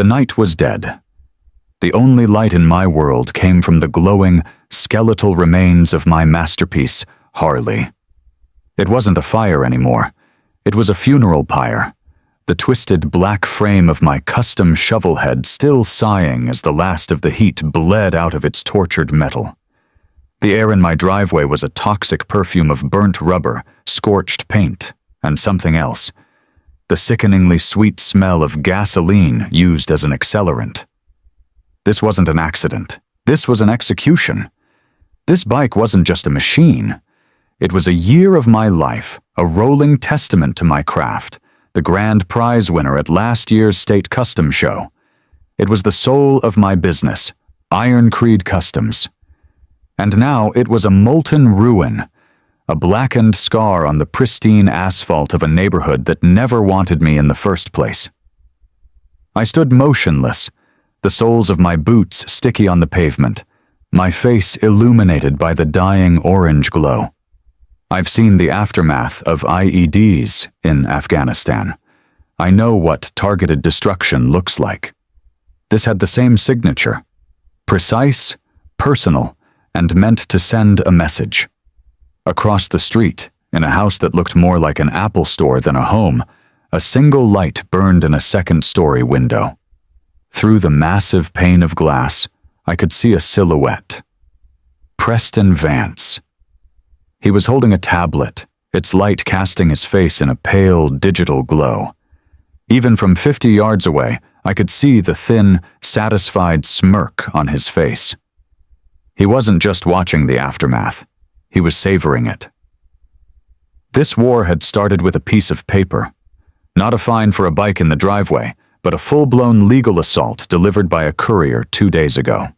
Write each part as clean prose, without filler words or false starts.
The night was dead. The only light in my world came from the glowing, skeletal remains of my masterpiece, Harley. It wasn't a fire anymore. It was a funeral pyre, the twisted black frame of my custom shovel head still sighing as the last of the heat bled out of its tortured metal. The air in my driveway was a toxic perfume of burnt rubber, scorched paint, and something else. The sickeningly sweet smell of gasoline used as an accelerant. This wasn't an accident. This was an execution. This bike wasn't just a machine. It was a year of my life, a rolling testament to my craft, the grand prize winner at last year's state custom show. It was the soul of my business, Iron Creed Customs. And now it was a molten ruin, a blackened scar on the pristine asphalt of a neighborhood that never wanted me in the first place. I stood motionless, the soles of my boots sticky on the pavement, my face illuminated by the dying orange glow. I've seen the aftermath of IEDs in Afghanistan. I know what targeted destruction looks like. This had the same signature, precise, personal, and meant to send a message. Across the street, in a house that looked more like an Apple store than a home, a single light burned in a second-story window. Through the massive pane of glass, I could see a silhouette. Preston Vance. He was holding a tablet, its light casting his face in a pale, digital glow. Even from 50 yards away, I could see the thin, satisfied smirk on his face. He wasn't just watching the aftermath. He was savoring it. This war had started with a piece of paper. Not a fine for a bike in the driveway, but a full-blown legal assault delivered by a courier 2 days ago.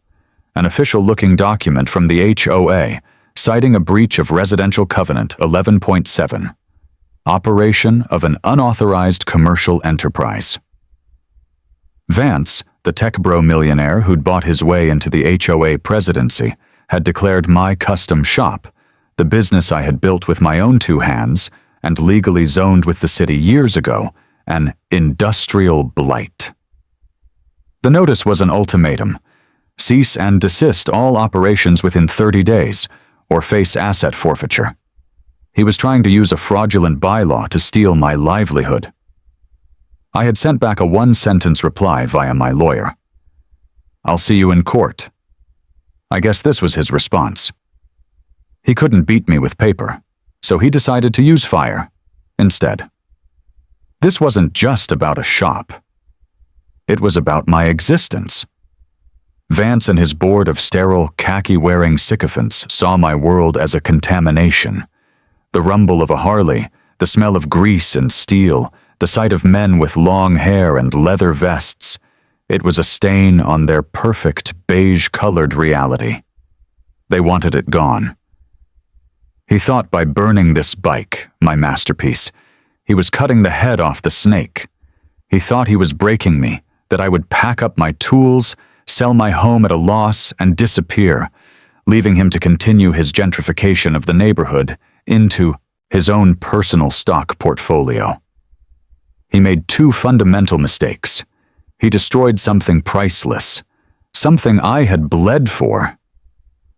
An official-looking document from the HOA, citing a breach of Residential Covenant 11.7. Operation of an unauthorized commercial enterprise. Vance, the tech bro millionaire who'd bought his way into the HOA presidency, had declared my custom shop, the business I had built with my own 2 hands and legally zoned with the city years ago, an industrial blight. The notice was an ultimatum: cease and desist all operations within 30 days, or face asset forfeiture. He was trying to use a fraudulent bylaw to steal my livelihood. I had sent back a 1-sentence reply via my lawyer. "I'll see you in court." I guess this was his response. He couldn't beat me with paper, so he decided to use fire instead. This wasn't just about a shop. It was about my existence. Vance and his board of sterile, khaki-wearing sycophants saw my world as a contamination. The rumble of a Harley, the smell of grease and steel, the sight of men with long hair and leather vests. It was a stain on their perfect, beige-colored reality. They wanted it gone. He thought by burning this bike, my masterpiece, he was cutting the head off the snake. He thought he was breaking me, that I would pack up my tools, sell my home at a loss, and disappear, leaving him to continue his gentrification of the neighborhood into his own personal stock portfolio. He made 2 fundamental mistakes. He destroyed something priceless, something I had bled for.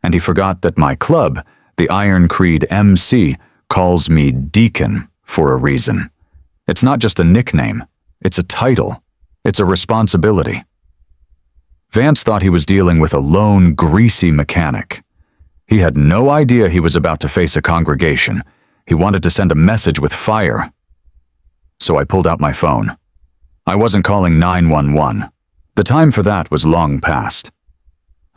And he forgot that my club, the Iron Creed MC, calls me Deacon for a reason. It's not just a nickname. It's a title. It's a responsibility. Vance thought he was dealing with a lone, greasy mechanic. He had no idea he was about to face a congregation. He wanted to send a message with fire. So I pulled out my phone. I wasn't calling 911. The time for that was long past.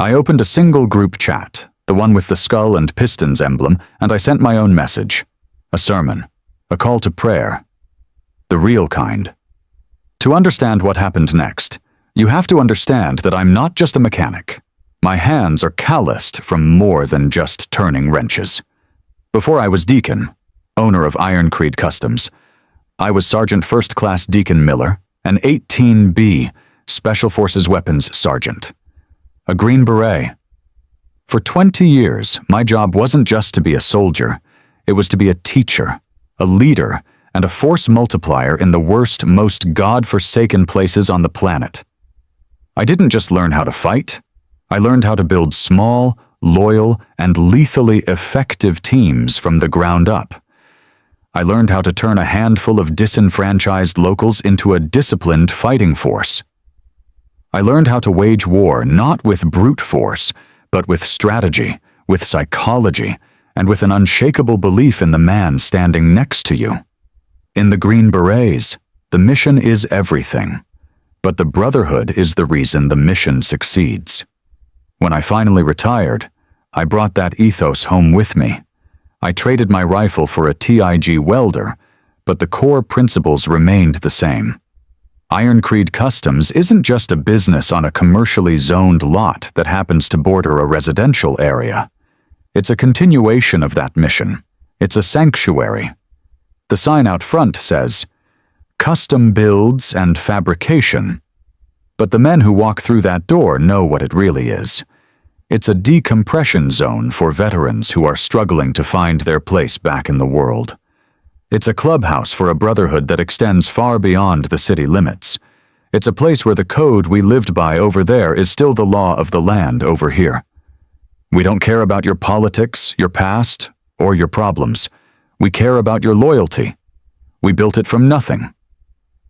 I opened a single group chat, the one with the skull and pistons emblem, and I sent my own message. A sermon. A call to prayer. The real kind. To understand what happened next, you have to understand that I'm not just a mechanic. My hands are calloused from more than just turning wrenches. Before I was Deacon, owner of Iron Creed Customs, I was Sergeant First Class Deacon Miller, an 18B, Special Forces Weapons Sergeant. A Green Beret. For 20 years, my job wasn't just to be a soldier. It was to be a teacher, a leader, and a force multiplier in the worst, most God-forsaken places on the planet. I didn't just learn how to fight. I learned how to build small, loyal, and lethally effective teams from the ground up. I learned how to turn a handful of disenfranchised locals into a disciplined fighting force. I learned how to wage war not with brute force, but with strategy, with psychology, and with an unshakable belief in the man standing next to you. In the Green Berets, the mission is everything, but the brotherhood is the reason the mission succeeds. When I finally retired, I brought that ethos home with me. I traded my rifle for a TIG welder, but the core principles remained the same. Iron Creed Customs isn't just a business on a commercially zoned lot that happens to border a residential area. It's a continuation of that mission. It's a sanctuary. The sign out front says, "Custom builds and fabrication." But the men who walk through that door know what it really is. It's a decompression zone for veterans who are struggling to find their place back in the world. It's a clubhouse for a brotherhood that extends far beyond the city limits. It's a place where the code we lived by over there is still the law of the land over here. We don't care about your politics, your past, or your problems. We care about your loyalty. We built it from nothing.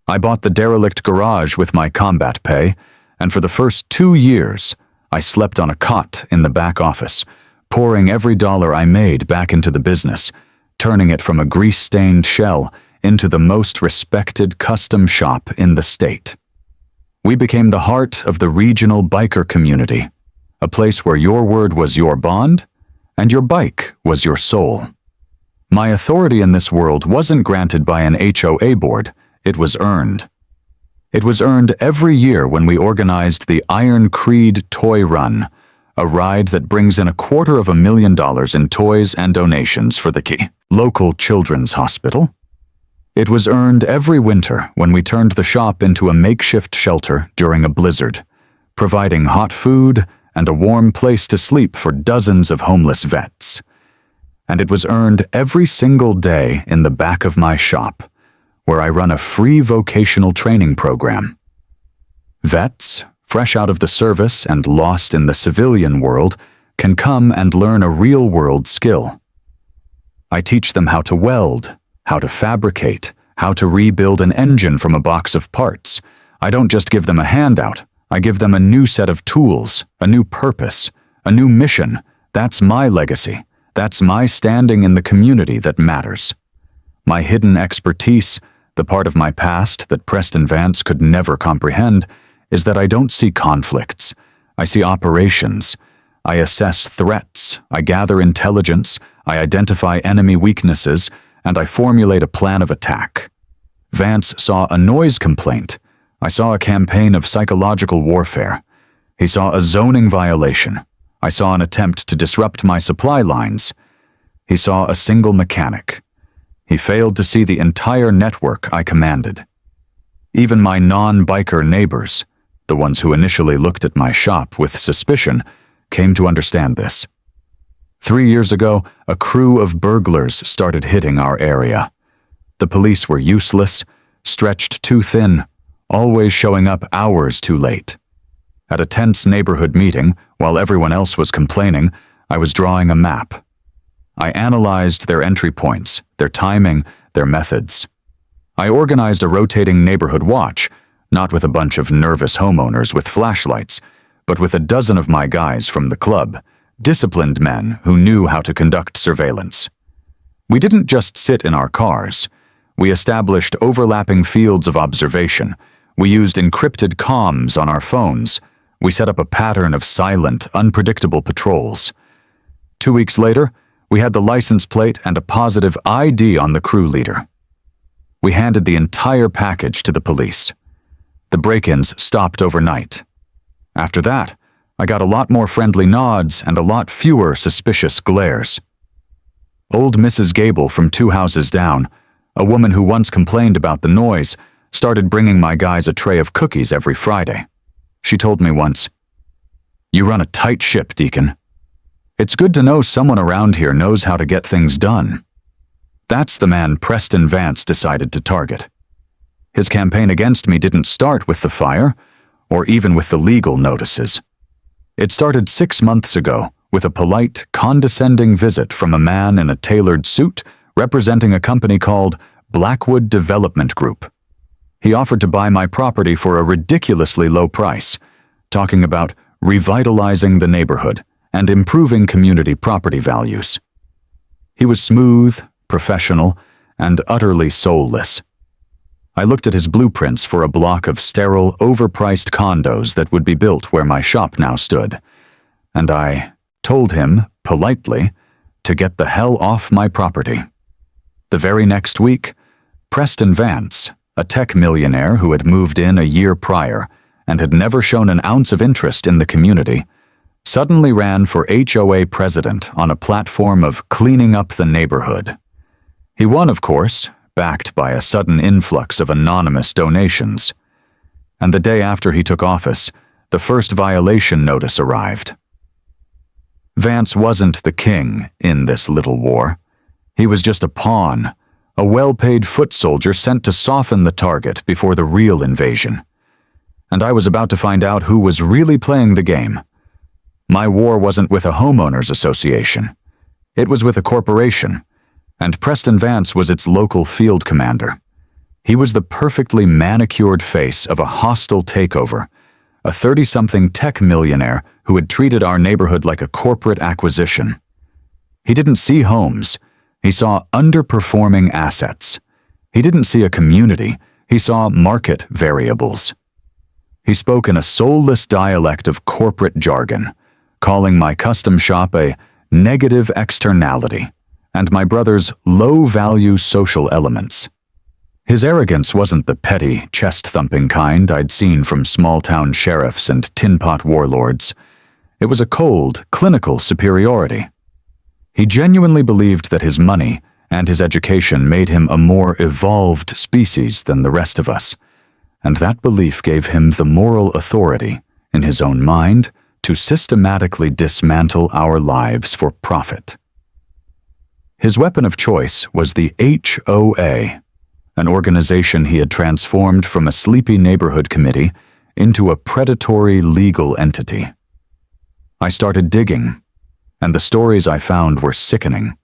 I bought the derelict garage with my combat pay, and for the first 2 years, I slept on a cot in the back office, pouring every dollar I made back into the business, turning it from a grease-stained shell into the most respected custom shop in the state. We became the heart of the regional biker community, a place where your word was your bond and your bike was your soul. My authority in this world wasn't granted by an HOA board, it was earned. It was earned every year when we organized the Iron Creed Toy Run, a ride that brings in $250,000 in toys and donations for the local children's hospital. It was earned every winter when we turned the shop into a makeshift shelter during a blizzard, providing hot food and a warm place to sleep for dozens of homeless vets. And it was earned every single day in the back of my shop, where I run a free vocational training program. Vets, fresh out of the service and lost in the civilian world, can come and learn a real-world skill. I teach them how to weld, how to fabricate, how to rebuild an engine from a box of parts. I don't just give them a handout, I give them a new set of tools, a new purpose, a new mission. That's my legacy. That's my standing in the community that matters. My hidden expertise, the part of my past that Preston Vance could never comprehend, is that I don't see conflicts. I see operations. I assess threats. I gather intelligence. I identify enemy weaknesses, and I formulate a plan of attack. Vance saw a noise complaint. I saw a campaign of psychological warfare. He saw a zoning violation. I saw an attempt to disrupt my supply lines. He saw a single mechanic. He failed to see the entire network I commanded. Even my non-biker neighbors, the ones who initially looked at my shop with suspicion, came to understand this. 3 years ago, a crew of burglars started hitting our area. The police were useless, stretched too thin, always showing up hours too late. At a tense neighborhood meeting, while everyone else was complaining, I was drawing a map. I analyzed their entry points, their timing, their methods. I organized a rotating neighborhood watch, not with a bunch of nervous homeowners with flashlights, but with a dozen of my guys from the club, disciplined men who knew how to conduct surveillance. We didn't just sit in our cars. We established overlapping fields of observation. We used encrypted comms on our phones. We set up a pattern of silent, unpredictable patrols. 2 weeks later, we had the license plate and a positive ID on the crew leader. We handed the entire package to the police. The break-ins stopped overnight. After that, I got a lot more friendly nods and a lot fewer suspicious glares. Old Mrs. Gable from 2 houses down, a woman who once complained about the noise, started bringing my guys a tray of cookies every Friday. She told me once, "You run a tight ship, Deacon. It's good to know someone around here knows how to get things done." That's the man Preston Vance decided to target. His campaign against me didn't start with the fire or even with the legal notices. It started 6 months ago with a polite, condescending visit from a man in a tailored suit representing a company called Blackwood Development Group. He offered to buy my property for a ridiculously low price, talking about revitalizing the neighborhood and improving community property values. He was smooth, professional, and utterly soulless. I looked at his blueprints for a block of sterile, overpriced condos that would be built where my shop now stood, and I told him, politely, to get the hell off my property. The very next week, Preston Vance, a tech millionaire who had moved in a year prior and had never shown an ounce of interest in the community, suddenly ran for HOA president on a platform of cleaning up the neighborhood. He won, of course, backed by a sudden influx of anonymous donations. And the day after he took office, the first violation notice arrived. Vance wasn't the king in this little war. He was just a pawn, a well-paid foot soldier sent to soften the target before the real invasion. And I was about to find out who was really playing the game. My war wasn't with a homeowners association. It was with a corporation, and Preston Vance was its local field commander. He was the perfectly manicured face of a hostile takeover, a 30-something tech millionaire who had treated our neighborhood like a corporate acquisition. He didn't see homes. He saw underperforming assets. He didn't see a community. He saw market variables. He spoke in a soulless dialect of corporate jargon, calling my custom shop a negative externality and my brother's low-value social elements. His arrogance wasn't the petty, chest-thumping kind I'd seen from small-town sheriffs and tin-pot warlords. It was a cold, clinical superiority. He genuinely believed that his money and his education made him a more evolved species than the rest of us, and that belief gave him the moral authority, in his own mind, to systematically dismantle our lives for profit. His weapon of choice was the HOA, an organization he had transformed from a sleepy neighborhood committee into a predatory legal entity. I started digging, and the stories I found were sickening.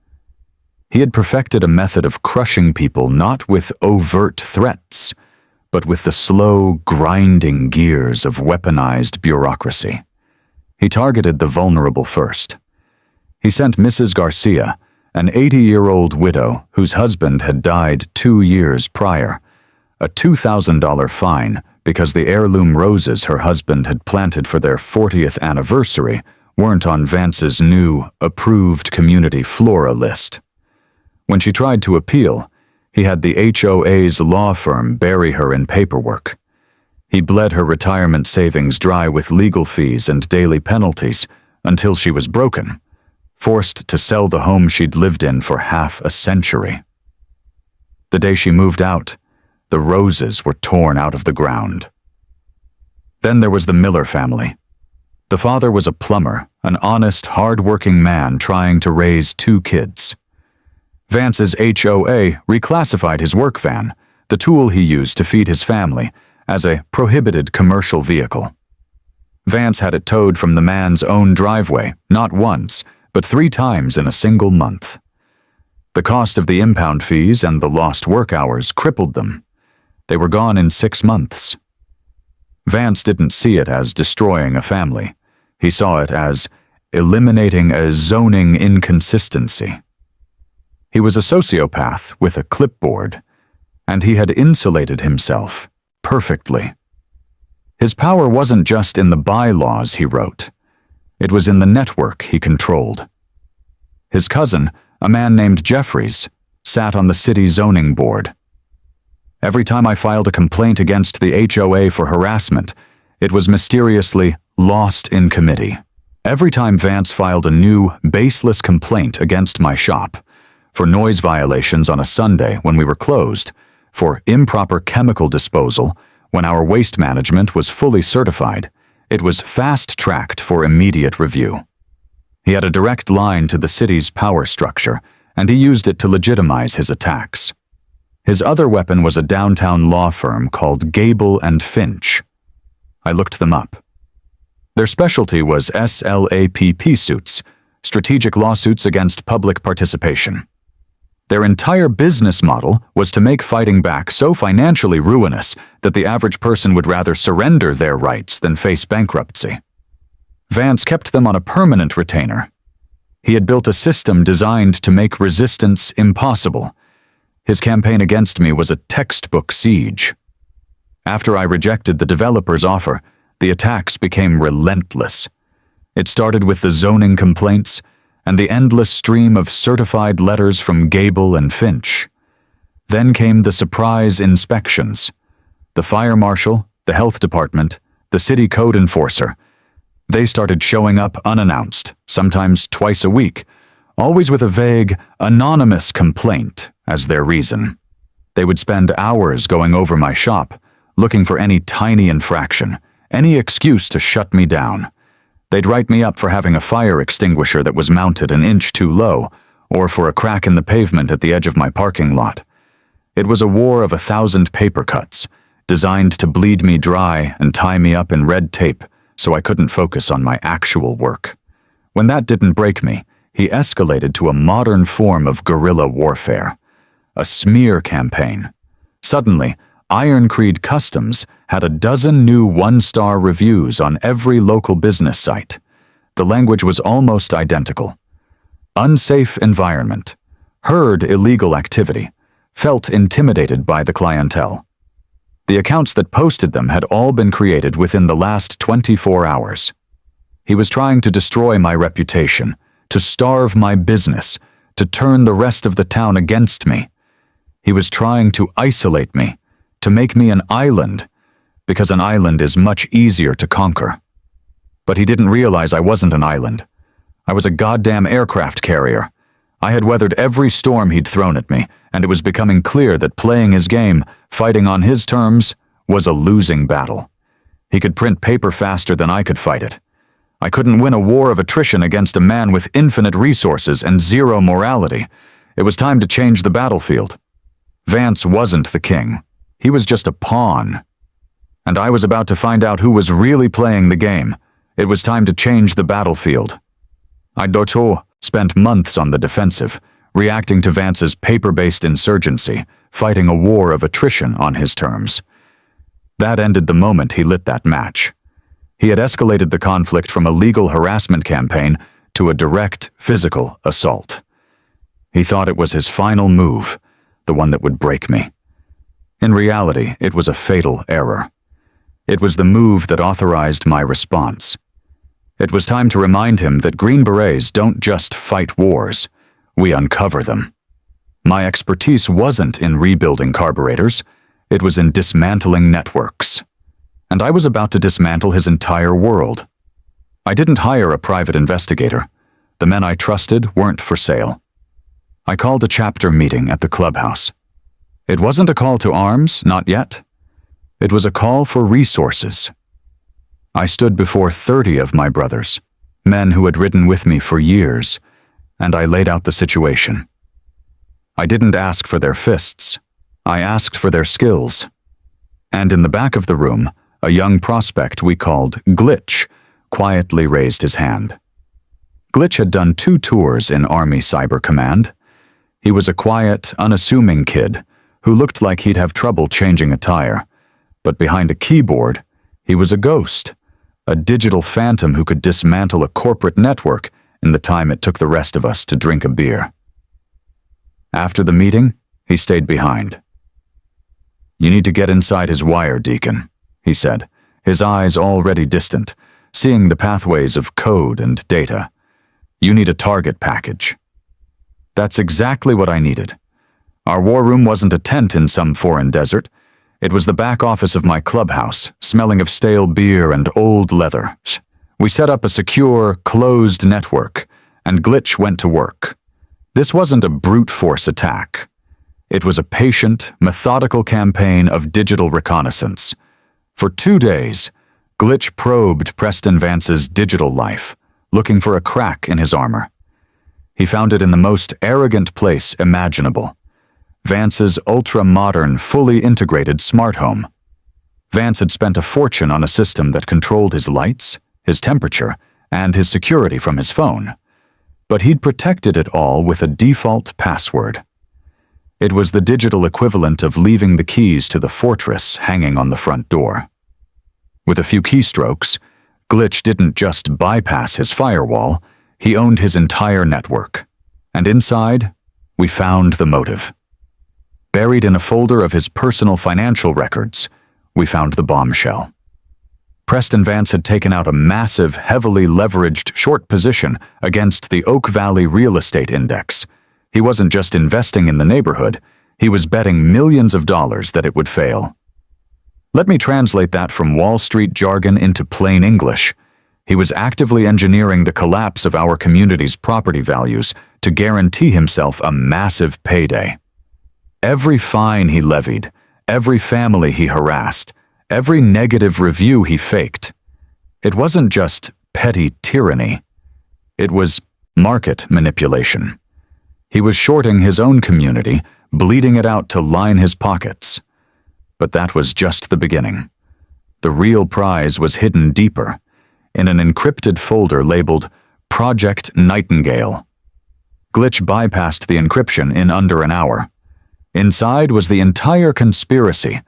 He had perfected a method of crushing people not with overt threats, but with the slow, grinding gears of weaponized bureaucracy. He targeted the vulnerable first. He sent Mrs. Garcia, an 80-year-old widow whose husband had died 2 years prior, a $2,000 fine because the heirloom roses her husband had planted for their 40th anniversary weren't on Vance's new, approved community flora list. When she tried to appeal, he had the HOA's law firm bury her in paperwork. He bled her retirement savings dry with legal fees and daily penalties until she was broken, forced to sell the home she'd lived in for half a century. The day she moved out, the roses were torn out of the ground. Then there was the Miller family. The father was a plumber, an honest, hard-working man trying to raise 2 kids. Vance's HOA reclassified his work van, the tool he used to feed his family, as a prohibited commercial vehicle. Vance had it towed from the man's own driveway, not once, but 3 times in a single month. The cost of the impound fees and the lost work hours crippled them. They were gone in 6 months. Vance didn't see it as destroying a family. He saw it as eliminating a zoning inconsistency. He was a sociopath with a clipboard, and he had insulated himself perfectly. His power wasn't just in the bylaws he wrote. It was in the network he controlled. His cousin, a man named Jeffries, sat on the city zoning board. Every time I filed a complaint against the HOA for harassment, it was mysteriously lost in committee. Every time Vance filed a new, baseless complaint against my shop, for noise violations on a Sunday when we were closed, for improper chemical disposal when our waste management was fully certified, it was fast-tracked for immediate review. He had a direct line to the city's power structure, and he used it to legitimize his attacks. His other weapon was a downtown law firm called Gable and Finch. I looked them up. Their specialty was SLAPP suits, strategic lawsuits against public participation. Their entire business model was to make fighting back so financially ruinous that the average person would rather surrender their rights than face bankruptcy. Vance kept them on a permanent retainer. He had built a system designed to make resistance impossible. His campaign against me was a textbook siege. After I rejected the developer's offer, the attacks became relentless. It started with the zoning complaints and the endless stream of certified letters from Gable and Finch. Then came the surprise inspections. The fire marshal, the health department, the city code enforcer. They started showing up unannounced, sometimes twice a week, always with a vague, anonymous complaint as their reason. They would spend hours going over my shop, looking for any tiny infraction, any excuse to shut me down. They'd write me up for having a fire extinguisher that was mounted an inch too low, or for a crack in the pavement at the edge of my parking lot. It was a war of 1,000 paper cuts, designed to bleed me dry and tie me up in red tape so I couldn't focus on my actual work. When that didn't break me, he escalated to a modern form of guerrilla warfare, a smear campaign. Suddenly, Iron Creed Customs had a dozen new one-star reviews on every local business site. The language was almost identical. Unsafe environment, heard illegal activity, felt intimidated by the clientele. The accounts that posted them had all been created within the last 24 hours. He was trying to destroy my reputation, to starve my business, to turn the rest of the town against me. He was trying to isolate me, to make me an island, because an island is much easier to conquer. But he didn't realize I wasn't an island. I was a goddamn aircraft carrier. I had weathered every storm he'd thrown at me, and it was becoming clear that playing his game, fighting on his terms, was a losing battle. He could print paper faster than I could fight it. I couldn't win a war of attrition against a man with infinite resources and zero morality. It was time to change the battlefield. Vance wasn't the king. He was just a pawn. And I was about to find out who was really playing the game. It was time to change the battlefield. I spent months on the defensive, reacting to Vance's paper-based insurgency, fighting a war of attrition on his terms. That ended the moment he lit that match. He had escalated the conflict from a legal harassment campaign to a direct physical assault. He thought it was his final move, the one that would break me. In reality, it was a fatal error. It was the move that authorized my response. It was time to remind him that Green Berets don't just fight wars, we uncover them. My expertise wasn't in rebuilding carburetors, it was in dismantling networks. And I was about to dismantle his entire world. I didn't hire a private investigator. The men I trusted weren't for sale. I called a chapter meeting at the clubhouse. It wasn't a call to arms, not yet. It was a call for resources. I stood before 30 of my brothers, men who had ridden with me for years, and I laid out the situation. I didn't ask for their fists. I asked for their skills. And in the back of the room, a young prospect we called Glitch quietly raised his hand. Glitch had done 2 tours in Army Cyber Command. He was a quiet, unassuming kid who looked like he'd have trouble changing a tire, but behind a keyboard, he was a ghost, a digital phantom who could dismantle a corporate network in the time it took the rest of us to drink a beer. After the meeting, he stayed behind. "You need to get inside his wire, Deacon," he said, his eyes already distant, seeing the pathways of code and data. "You need a target package." That's exactly what I needed. Our war room wasn't a tent in some foreign desert. It was the back office of my clubhouse, smelling of stale beer and old leather. We set up a secure, closed network, and Glitch went to work. This wasn't a brute force attack. It was a patient, methodical campaign of digital reconnaissance. For 2 days, Glitch probed Preston Vance's digital life, looking for a crack in his armor. He found it in the most arrogant place imaginable: Vance's ultra-modern, fully integrated smart home. Vance had spent a fortune on a system that controlled his lights, his temperature, and his security from his phone. But he'd protected it all with a default password. It was the digital equivalent of leaving the keys to the fortress hanging on the front door. With a few keystrokes, Glitch didn't just bypass his firewall, he owned his entire network. And inside, we found the motive. Buried in a folder of his personal financial records, we found the bombshell. Preston Vance had taken out a massive, heavily leveraged short position against the Oak Valley Real Estate Index. He wasn't just investing in the neighborhood, he was betting millions of dollars that it would fail. Let me translate that from Wall Street jargon into plain English. He was actively engineering the collapse of our community's property values to guarantee himself a massive payday. Every fine he levied, every family he harassed, every negative review he faked. It wasn't just petty tyranny. It was market manipulation. He was shorting his own community, bleeding it out to line his pockets. But that was just the beginning. The real prize was hidden deeper, in an encrypted folder labeled Project Nightingale. Glitch bypassed the encryption in under an hour. Inside was the entire conspiracy,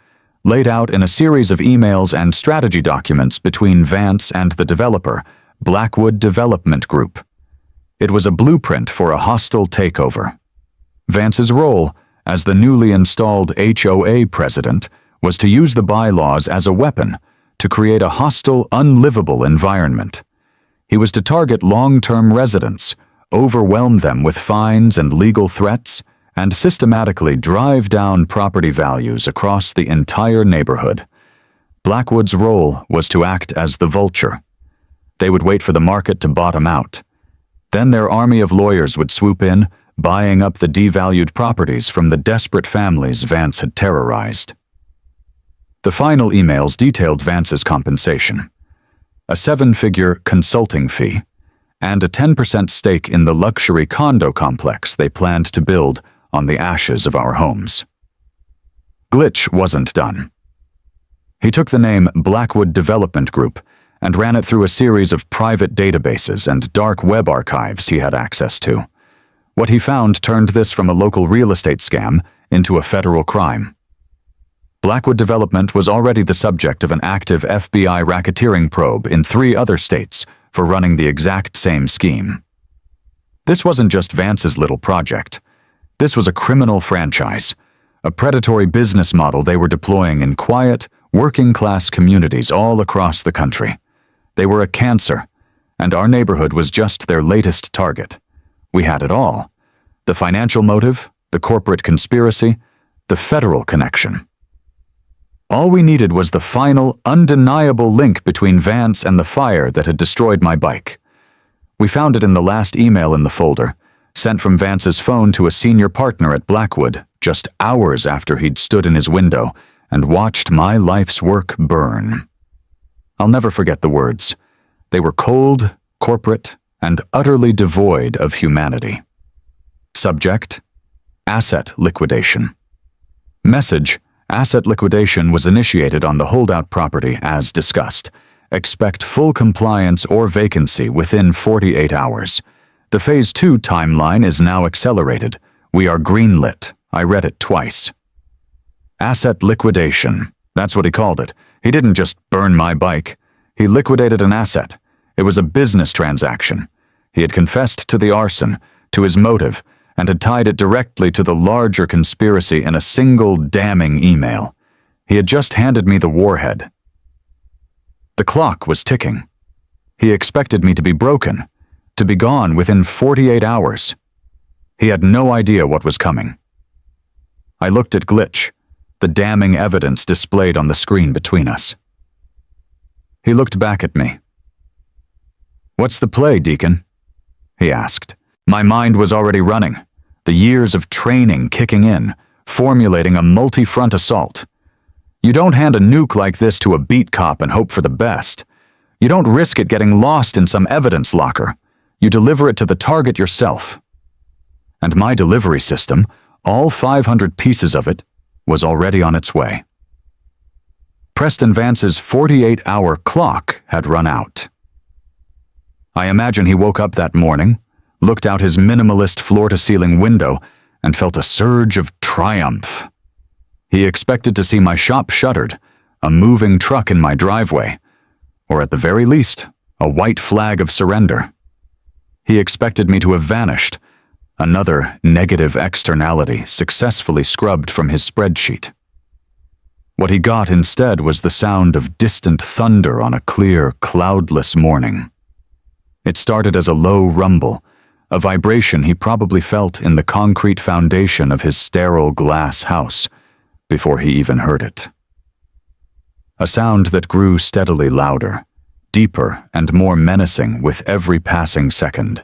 laid out in a series of emails and strategy documents between Vance and the developer, Blackwood Development Group. It was a blueprint for a hostile takeover. Vance's role, as the newly installed HOA president, was to use the bylaws as a weapon to create a hostile, unlivable environment. He was to target long-term residents, overwhelm them with fines and legal threats, and systematically drive down property values across the entire neighborhood. Blackwood's role was to act as the vulture. They would wait for the market to bottom out. Then their army of lawyers would swoop in, buying up the devalued properties from the desperate families Vance had terrorized. The final emails detailed Vance's compensation: a 7-figure consulting fee, and a 10% stake in the luxury condo complex they planned to build on the ashes of our homes. Glitch wasn't done. He took the name Blackwood Development Group and ran it through a series of private databases and dark web archives he had access to. What he found turned this from a local real estate scam into a federal crime. Blackwood Development was already the subject of an active FBI racketeering probe in 3 other states for running the exact same scheme. This wasn't just Vance's little project. This was a criminal franchise, a predatory business model they were deploying in quiet, working-class communities all across the country. They were a cancer, and our neighborhood was just their latest target. We had it all: the financial motive, the corporate conspiracy, the federal connection. All we needed was the final, undeniable link between Vance and the fire that had destroyed my bike. We found it in the last email in the folder, sent from Vance's phone to a senior partner at Blackwood just hours after he'd stood in his window and watched my life's work burn. I'll never forget the words. They were cold, corporate, and utterly devoid of humanity. Subject: asset liquidation. Message: asset liquidation was initiated on the holdout property as discussed. Expect full compliance or vacancy within 48 hours. The Phase 2 timeline is now accelerated. We are greenlit. I read it twice. Asset liquidation. That's what he called it. He didn't just burn my bike. He liquidated an asset. It was a business transaction. He had confessed to the arson, to his motive, and had tied it directly to the larger conspiracy in a single damning email. He had just handed me the warhead. The clock was ticking. He expected me to be broken, to be gone within 48 hours. He had no idea what was coming. I looked at Glitch, the damning evidence displayed on the screen between us. He looked back at me. "What's the play, Deacon?" he asked. My mind was already running, the years of training kicking in, formulating a multi-front assault. You don't hand a nuke like this to a beat cop and hope for the best. You don't risk it getting lost in some evidence locker. You deliver it to the target yourself. And my delivery system, all 500 pieces of it, was already on its way. Preston Vance's 48-hour clock had run out. I imagine he woke up that morning, looked out his minimalist floor-to-ceiling window, and felt a surge of triumph. He expected to see my shop shuttered, a moving truck in my driveway, or at the very least, a white flag of surrender. He expected me to have vanished, another negative externality successfully scrubbed from his spreadsheet. What he got instead was the sound of distant thunder on a clear, cloudless morning. It started as a low rumble, a vibration he probably felt in the concrete foundation of his sterile glass house before he even heard it. A sound that grew steadily louder, deeper and more menacing with every passing second.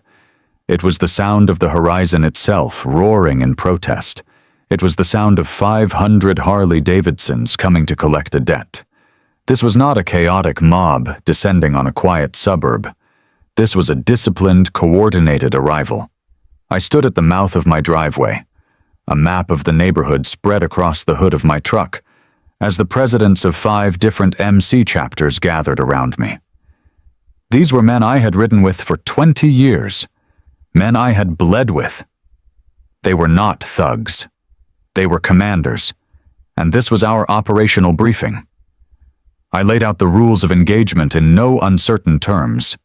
It was the sound of the horizon itself roaring in protest. It was the sound of 500 Harley Davidsons coming to collect a debt. This was not a chaotic mob descending on a quiet suburb. This was a disciplined, coordinated arrival. I stood at the mouth of my driveway. A map of the neighborhood spread across the hood of my truck, as the presidents of 5 different MC chapters gathered around me. These were men I had ridden with for 20 years, men I had bled with. They were not thugs. They were commanders, and this was our operational briefing. I laid out the rules of engagement in no uncertain terms.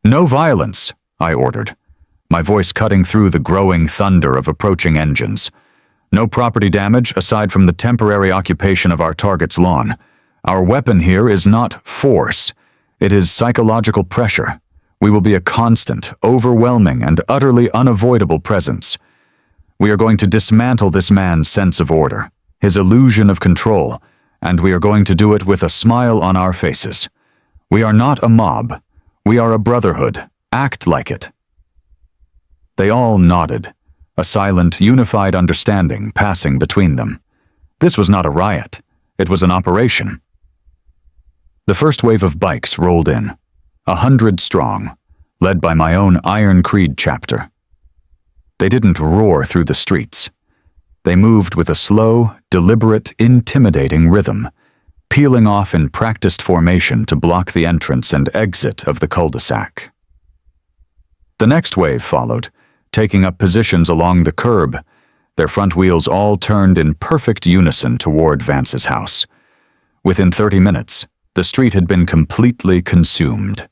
"No violence," I ordered, my voice cutting through the growing thunder of approaching engines. "No property damage aside from the temporary occupation of our target's lawn. Our weapon here is not force. It is psychological pressure. We will be a constant, overwhelming, and utterly unavoidable presence. We are going to dismantle this man's sense of order, his illusion of control, and we are going to do it with a smile on our faces. We are not a mob. We are a brotherhood. Act like it." They all nodded, a silent, unified understanding passing between them. This was not a riot. It was an operation. The first wave of bikes rolled in, 100 strong, led by my own Iron Creed chapter. They didn't roar through the streets. They moved with a slow, deliberate, intimidating rhythm, peeling off in practiced formation to block the entrance and exit of the cul-de-sac. The next wave followed, taking up positions along the curb, their front wheels all turned in perfect unison toward Vance's house. Within 30 minutes, the street had been completely consumed.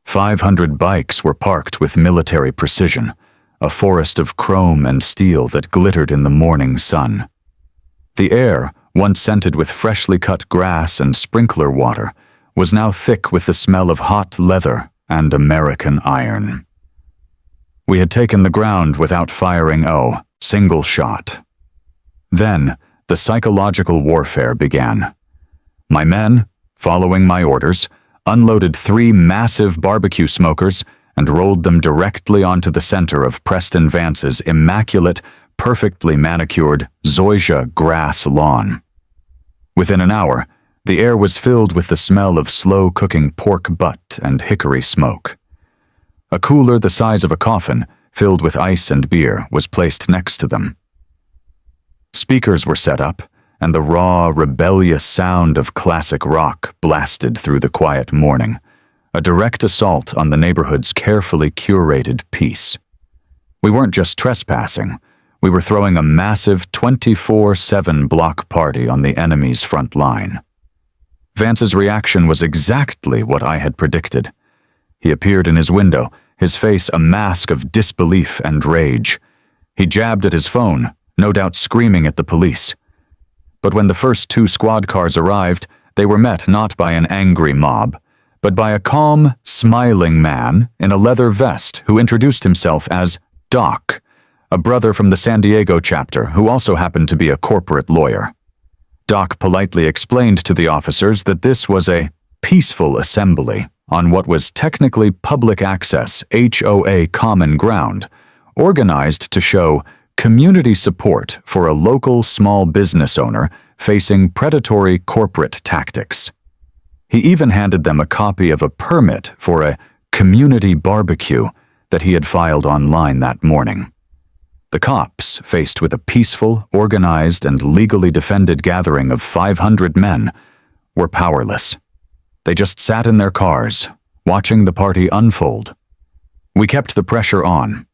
500 bikes were parked with military precision, a forest of chrome and steel that glittered in the morning sun. The air, once scented with freshly cut grass and sprinkler water, was now thick with the smell of hot leather and American iron. We had taken the ground without firing a single shot. Then, the psychological warfare began. My men, following my orders, unloaded 3 massive barbecue smokers and rolled them directly onto the center of Preston Vance's immaculate, perfectly manicured zoysia grass lawn. Within an hour, the air was filled with the smell of slow-cooking pork butt and hickory smoke. A cooler the size of a coffin, filled with ice and beer, was placed next to them. Speakers were set up, and the raw, rebellious sound of classic rock blasted through the quiet morning, a direct assault on the neighborhood's carefully curated peace. We weren't just trespassing, we were throwing a massive 24/7 block party on the enemy's front line. Vance's reaction was exactly what I had predicted. He appeared in his window, his face a mask of disbelief and rage. He jabbed at his phone, no doubt screaming at the police. But when the first 2 squad cars arrived, they were met not by an angry mob, but by a calm, smiling man in a leather vest who introduced himself as Doc, a brother from the San Diego chapter who also happened to be a corporate lawyer. Doc politely explained to the officers that this was a peaceful assembly on what was technically public access HOA common ground, organized to show community support for a local small business owner facing predatory corporate tactics. He even handed them a copy of a permit for a community barbecue that he had filed online that morning. The cops, faced with a peaceful, organized, and legally defended gathering of 500 men, were powerless. They just sat in their cars, watching the party unfold. We kept the pressure on.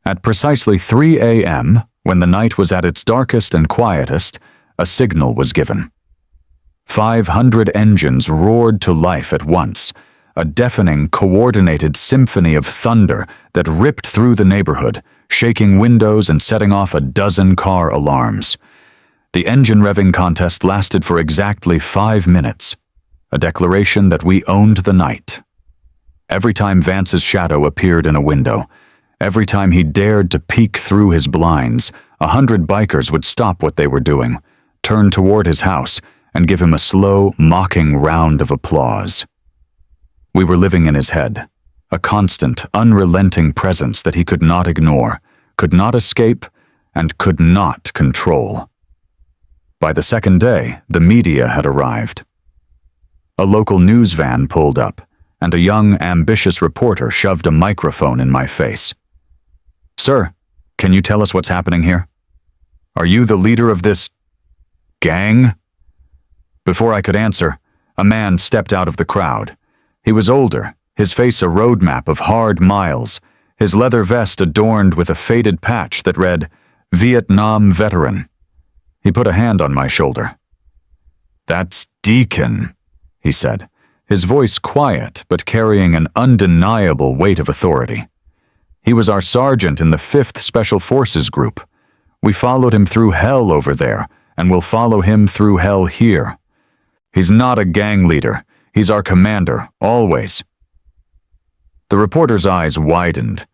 At precisely 3 a.m., when the night was at its darkest and quietest, a signal was given. 500 engines roared to life at once, a deafening, coordinated symphony of thunder that ripped through the neighborhood, shaking windows and setting off a dozen car alarms. The engine revving contest lasted for exactly 5 minutes, a declaration that we owned the night. Every time Vance's shadow appeared in a window, every time he dared to peek through his blinds, 100 bikers would stop what they were doing, turn toward his house, and give him a slow, mocking round of applause. We were living in his head, a constant, unrelenting presence that he could not ignore, could not escape, and could not control. By the second day, the media had arrived. A local news van pulled up, and a young, ambitious reporter shoved a microphone in my face. "Sir, can you tell us what's happening here? Are you the leader of this gang?" Before I could answer, a man stepped out of the crowd. He was older, his face a roadmap of hard miles, his leather vest adorned with a faded patch that read, "Vietnam Veteran." He put a hand on my shoulder. "That's Deacon," he said, his voice quiet but carrying an undeniable weight of authority. He was our sergeant in the 5th Special Forces Group. We followed him through hell over there, and will follow him through hell here. He's not a gang leader. He's our commander, always. The reporter's eyes widened.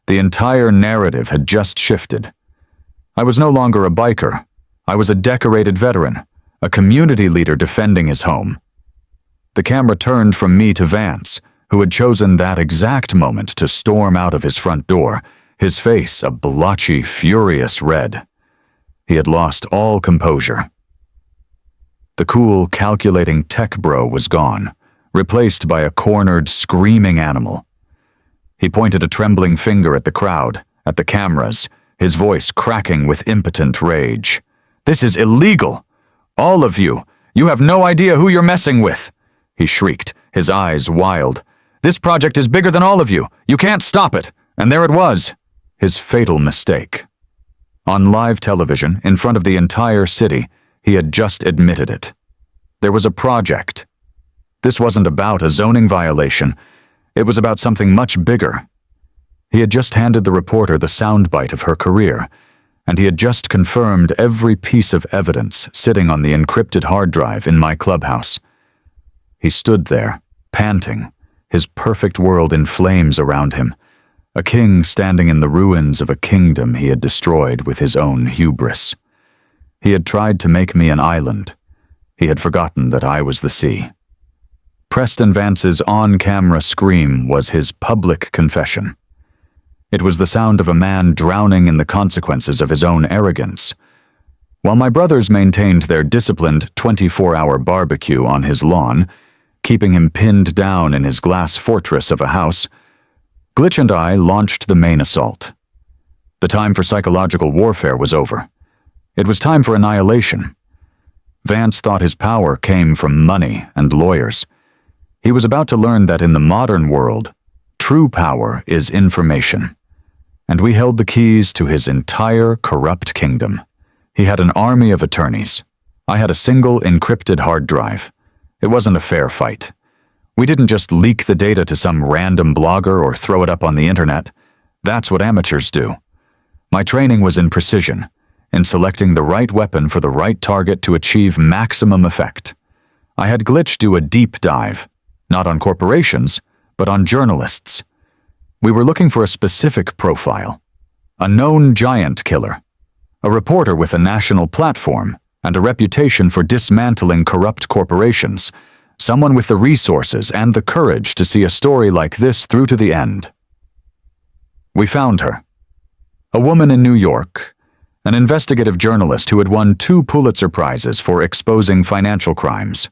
The entire narrative had just shifted. I was no longer a biker. I was a decorated veteran, a community leader defending his home. The camera turned from me to Vance, who had chosen that exact moment to storm out of his front door, his face a blotchy, furious red. He had lost all composure. The cool, calculating tech bro was gone, replaced by a cornered, screaming animal. He pointed a trembling finger at the crowd, at the cameras, his voice cracking with impotent rage. "This is illegal! All of you! You have no idea who you're messing with!" He shrieked, his eyes wild. "This project is bigger than all of you! You can't stop it!" And there it was, his fatal mistake. On live television, in front of the entire city, he had just admitted it. There was a project. This wasn't about a zoning violation. It was about something much bigger. He had just handed the reporter the soundbite of her career, and he had just confirmed every piece of evidence sitting on the encrypted hard drive in my clubhouse. He stood there, panting, his perfect world in flames around him, a king standing in the ruins of a kingdom he had destroyed with his own hubris. He had tried to make me an island. He had forgotten that I was the sea. Preston Vance's on-camera scream was his public confession. It was the sound of a man drowning in the consequences of his own arrogance. While my brothers maintained their disciplined 24-hour barbecue on his lawn, keeping him pinned down in his glass fortress of a house, Glitch and I launched the main assault. The time for psychological warfare was over. It was time for annihilation. Vance thought his power came from money and lawyers. He was about to learn that in the modern world, true power is information. And we held the keys to his entire corrupt kingdom. He had an army of attorneys. I had a single encrypted hard drive. It wasn't a fair fight. We didn't just leak the data to some random blogger or throw it up on the internet. That's what amateurs do. My training was in precision, in selecting the right weapon for the right target to achieve maximum effect. I had Glitch do a deep dive, not on corporations, but on journalists. We were looking for a specific profile, a known giant killer, a reporter with a national platform and a reputation for dismantling corrupt corporations, someone with the resources and the courage to see a story like this through to the end. We found her. A woman in New York, an investigative journalist who had won 2 Pulitzer Prizes for exposing financial crimes.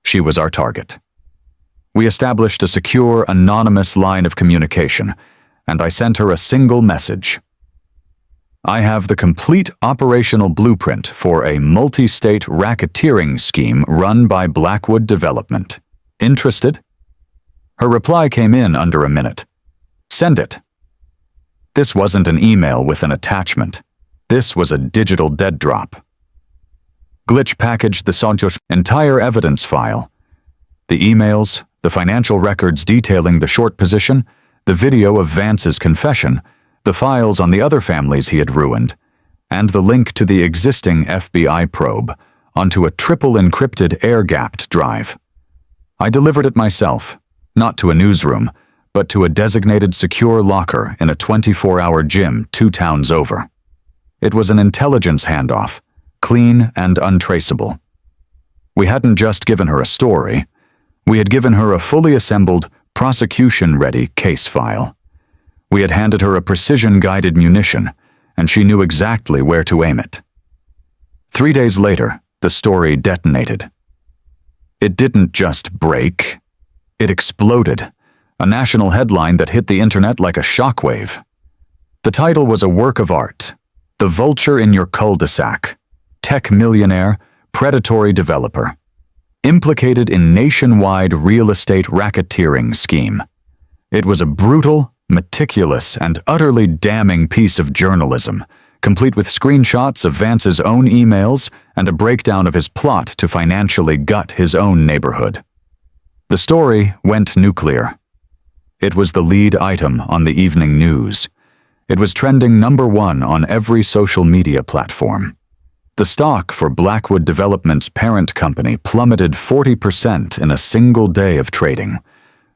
She was our target. We established a secure, anonymous line of communication, and I sent her a single message. I have the complete operational blueprint for a multi-state racketeering scheme run by Blackwood Development. Interested?" Her reply came in under a minute. "Send it." This wasn't an email with an attachment. This was a digital dead drop. Glitch packaged the Sancho's entire evidence file. The emails, the financial records detailing the short position, the video of Vance's confession, the files on the other families he had ruined, and the link to the existing FBI probe onto a triple encrypted air-gapped drive. I delivered it myself, not to a newsroom, but to a designated secure locker in a 24-hour gym 2 towns over. It was an intelligence handoff, clean and untraceable. We hadn't just given her a story. We had given her a fully assembled, prosecution-ready case file. We had handed her a precision-guided munition, and she knew exactly where to aim it. 3 days later, the story detonated. It didn't just break. It exploded, a national headline that hit the internet like a shockwave. The title was a work of art: "The Vulture in Your Cul-de-sac, Tech Millionaire, Predatory Developer, Implicated in Nationwide Real Estate Racketeering Scheme." It was a brutal, meticulous, and utterly damning piece of journalism, complete with screenshots of Vance's own emails and a breakdown of his plot to financially gut his own neighborhood. The story went nuclear. It was the lead item on the evening news. It was trending #1 on every social media platform. The stock for Blackwood Development's parent company plummeted 40% in a single day of trading.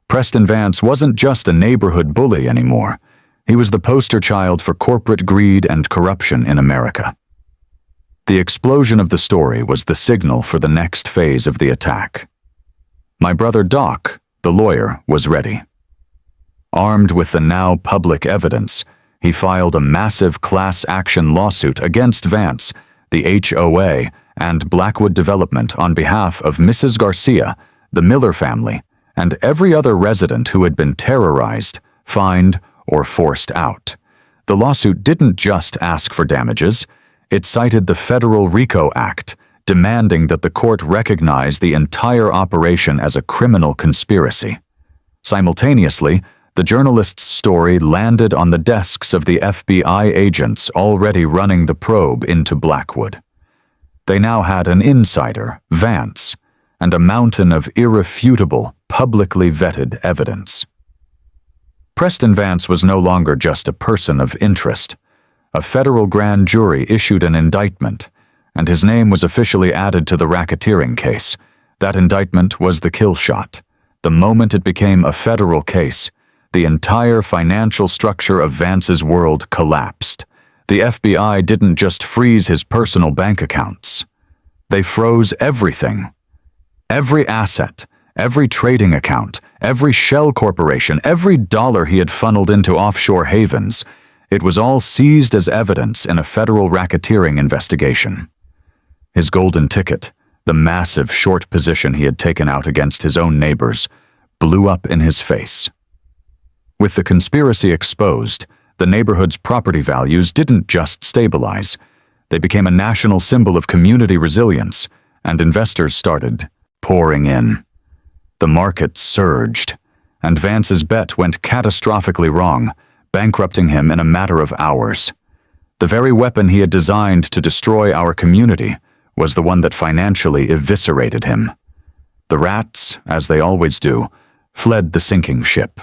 Preston Vance wasn't just a neighborhood bully anymore. He was the poster child for corporate greed and corruption in America. The explosion of the story was the signal for the next phase of the attack. My brother Doc, the lawyer, was ready. Armed with the now public evidence, he filed a massive class action lawsuit against Vance, the HOA, and Blackwood Development on behalf of Mrs. Garcia, the Miller family, and every other resident who had been terrorized, fined, or forced out. The lawsuit didn't just ask for damages. It cited the Federal RICO Act, demanding that the court recognize the entire operation as a criminal conspiracy. Simultaneously, the journalist's story landed on the desks of the FBI agents already running the probe into Blackwood. They now had an insider, Vance, and a mountain of irrefutable, publicly vetted evidence. Preston Vance was no longer just a person of interest. A federal grand jury issued an indictment, and his name was officially added to the racketeering case. That indictment was the kill shot. The moment it became a federal case, the entire financial structure of Vance's world collapsed. The FBI didn't just freeze his personal bank accounts. They froze everything. Every asset, every trading account, every shell corporation, every dollar he had funneled into offshore havens, it was all seized as evidence in a federal racketeering investigation. His golden ticket, the massive short position he had taken out against his own neighbors, blew up in his face. With the conspiracy exposed, the neighborhood's property values didn't just stabilize. They became a national symbol of community resilience, and investors started pouring in. The market surged, and Vance's bet went catastrophically wrong, bankrupting him in a matter of hours. The very weapon he had designed to destroy our community was the one that financially eviscerated him. The rats, as they always do, fled the sinking ship.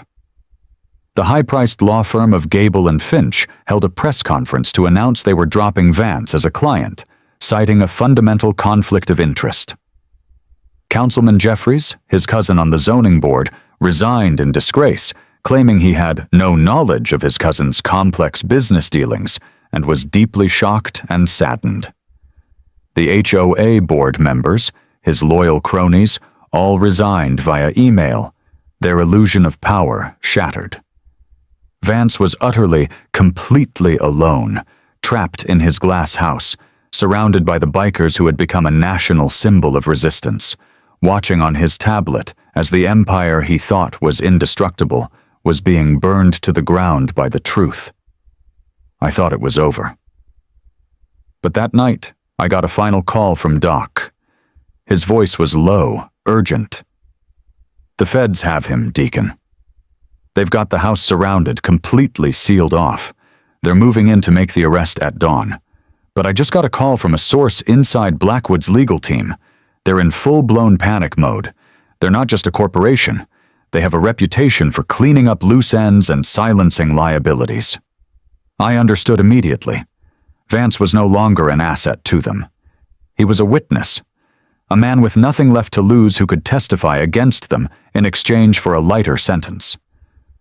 The high-priced law firm of Gable and Finch held a press conference to announce they were dropping Vance as a client, citing a fundamental conflict of interest. Councilman Jeffries, his cousin on the zoning board, resigned in disgrace, claiming he had no knowledge of his cousin's complex business dealings and was deeply shocked and saddened. The HOA board members, his loyal cronies, all resigned via email, their illusion of power shattered. Vance was utterly, completely alone, trapped in his glass house, surrounded by the bikers who had become a national symbol of resistance, watching on his tablet as the empire he thought was indestructible was being burned to the ground by the truth. I thought it was over. But that night, I got a final call from Doc. His voice was low, urgent. "The feds have him, Deacon. They've got the house surrounded, completely sealed off. They're moving in to make the arrest at dawn. But I just got a call from a source inside Blackwood's legal team. They're in full-blown panic mode. They're not just a corporation. They have a reputation for cleaning up loose ends and silencing liabilities." I understood immediately. Vance was no longer an asset to them. He was a witness, a man with nothing left to lose who could testify against them in exchange for a lighter sentence.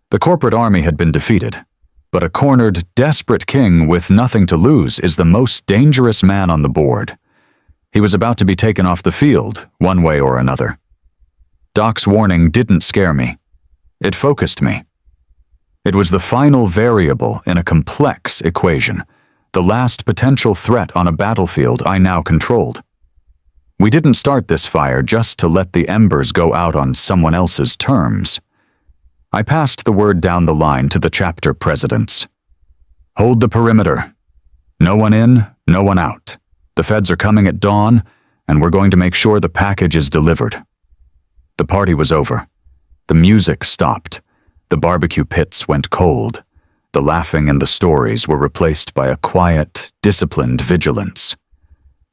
The corporate army had been defeated, but a cornered, desperate king with nothing to lose is the most dangerous man on the board. He was about to be taken off the field, one way or another. Doc's warning didn't scare me. It focused me. It was the final variable in a complex equation, the last potential threat on a battlefield I now controlled. We didn't start this fire just to let the embers go out on someone else's terms. I passed the word down the line to the chapter presidents. "Hold the perimeter. No one in, no one out. The feds are coming at dawn, and we're going to make sure the package is delivered." The party was over. The music stopped. The barbecue pits went cold. The laughing and the stories were replaced by a quiet, disciplined vigilance.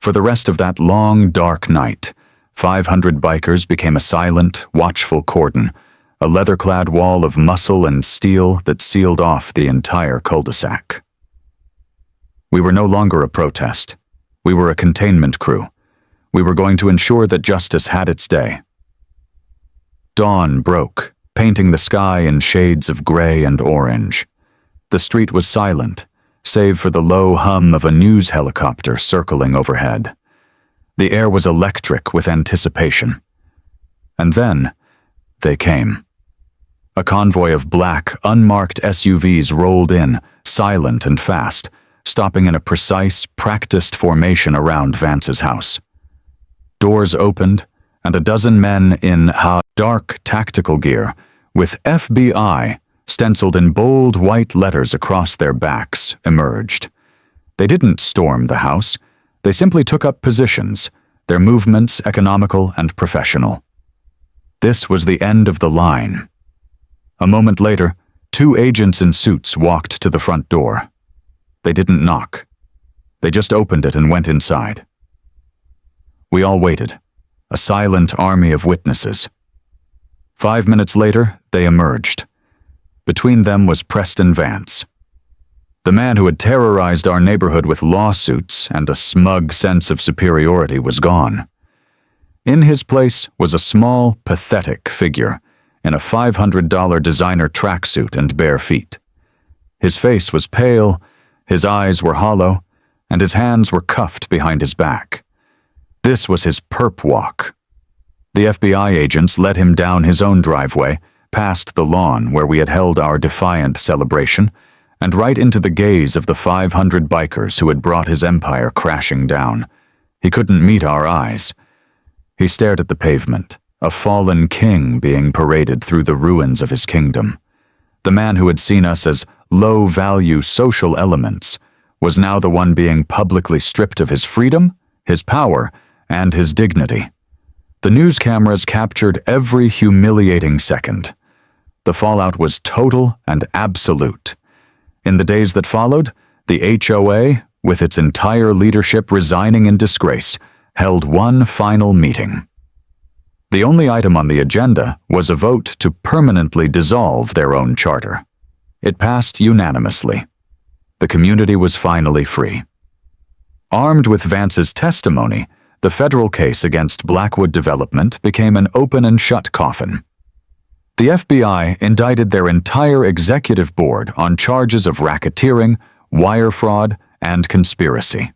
For the rest of that long, dark night, 500 bikers became a silent, watchful cordon, a leather-clad wall of muscle and steel that sealed off the entire cul-de-sac. We were no longer a protest. We were a containment crew. We were going to ensure that justice had its day. Dawn broke, painting the sky in shades of gray and orange. The street was silent, save for the low hum of a news helicopter circling overhead. The air was electric with anticipation. And then, they came. A convoy of black, unmarked SUVs rolled in, silent and fast, stopping in a precise, practiced formation around Vance's house. Doors opened, and a dozen men in dark tactical gear, with FBI stenciled in bold white letters across their backs, emerged. They didn't storm the house. They simply took up positions, their movements economical and professional. This was the end of the line. A moment later, 2 agents in suits walked to the front door. They didn't knock. They just opened it and went inside. We all waited, a silent army of witnesses. 5 minutes later, they emerged. Between them was Preston Vance. The man who had terrorized our neighborhood with lawsuits and a smug sense of superiority was gone. In his place was a small, pathetic figure in a $500 designer tracksuit and bare feet. His face was pale, his eyes were hollow, and his hands were cuffed behind his back. This was his perp walk. The FBI agents led him down his own driveway, past the lawn where we had held our defiant celebration, and right into the gaze of the 500 bikers who had brought his empire crashing down. He couldn't meet our eyes. He stared at the pavement, a fallen king being paraded through the ruins of his kingdom. The man who had seen us as low-value social elements was now the one being publicly stripped of his freedom, his power, and his dignity. The news cameras captured every humiliating second. The fallout was total and absolute. In the days that followed, the HOA, with its entire leadership resigning in disgrace, held one final meeting. The only item on the agenda was a vote to permanently dissolve their own charter. It passed unanimously. The community was finally free. Armed with Vance's testimony, the federal case against Blackwood Development became an open and shut coffin. The FBI indicted their entire executive board on charges of racketeering, wire fraud, and conspiracy.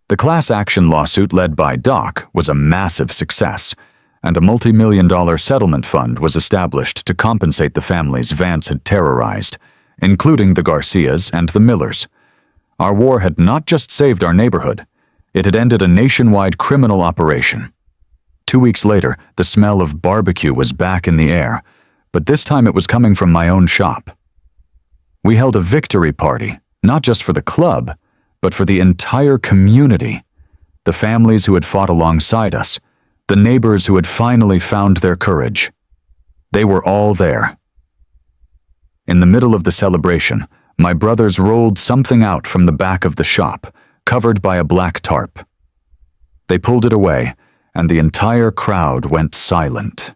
The class action lawsuit led by Doc was a massive success, and a multi-million-dollar settlement fund was established to compensate the families Vance had terrorized, including the Garcias and the Millers. Our war had not just saved our neighborhood, it had ended a nationwide criminal operation. 2 weeks later, the smell of barbecue was back in the air, but this time it was coming from my own shop. We held a victory party, not just for the club, but for the entire community. The families who had fought alongside us, the neighbors who had finally found their courage. They were all there. In the middle of the celebration, my brothers rolled something out from the back of the shop, covered by a black tarp. They pulled it away, and the entire crowd went silent.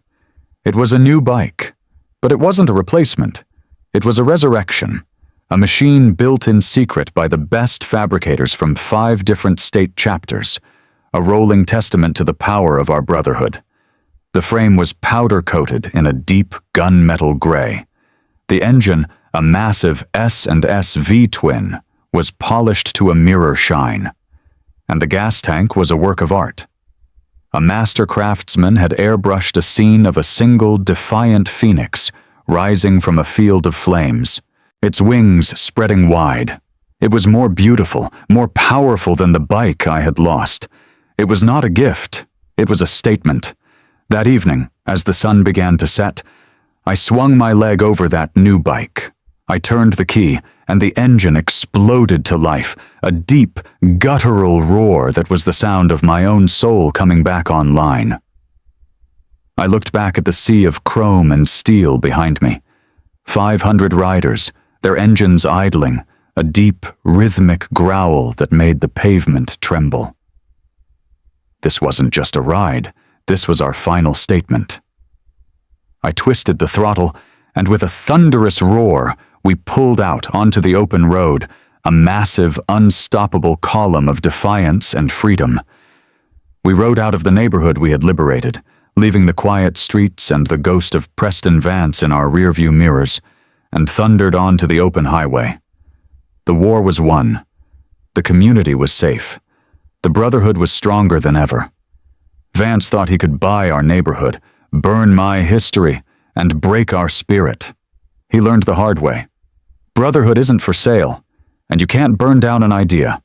It was a new bike, but it wasn't a replacement. It was a resurrection, a machine built in secret by the best fabricators from 5 different state chapters, a rolling testament to the power of our brotherhood. The frame was powder-coated in a deep gunmetal gray. The engine, a massive S&S V-twin, was polished to a mirror shine. And the gas tank was a work of art. A master craftsman had airbrushed a scene of a single defiant phoenix rising from a field of flames, its wings spreading wide. It was more beautiful, more powerful than the bike I had lost. It was not a gift, it was a statement. That evening, as the sun began to set, I swung my leg over that new bike. I turned the key, and the engine exploded to life, a deep, guttural roar that was the sound of my own soul coming back online. I looked back at the sea of chrome and steel behind me. 500 riders, their engines idling, a deep, rhythmic growl that made the pavement tremble. This wasn't just a ride, this was our final statement. I twisted the throttle, and with a thunderous roar, we pulled out onto the open road, a massive, unstoppable column of defiance and freedom. We rode out of the neighborhood we had liberated, leaving the quiet streets and the ghost of Preston Vance in our rearview mirrors, and thundered onto the open highway. The war was won. The community was safe. The brotherhood was stronger than ever. Vance thought he could buy our neighborhood, burn my history, and break our spirit. He learned the hard way. Brotherhood isn't for sale, and you can't burn down an idea.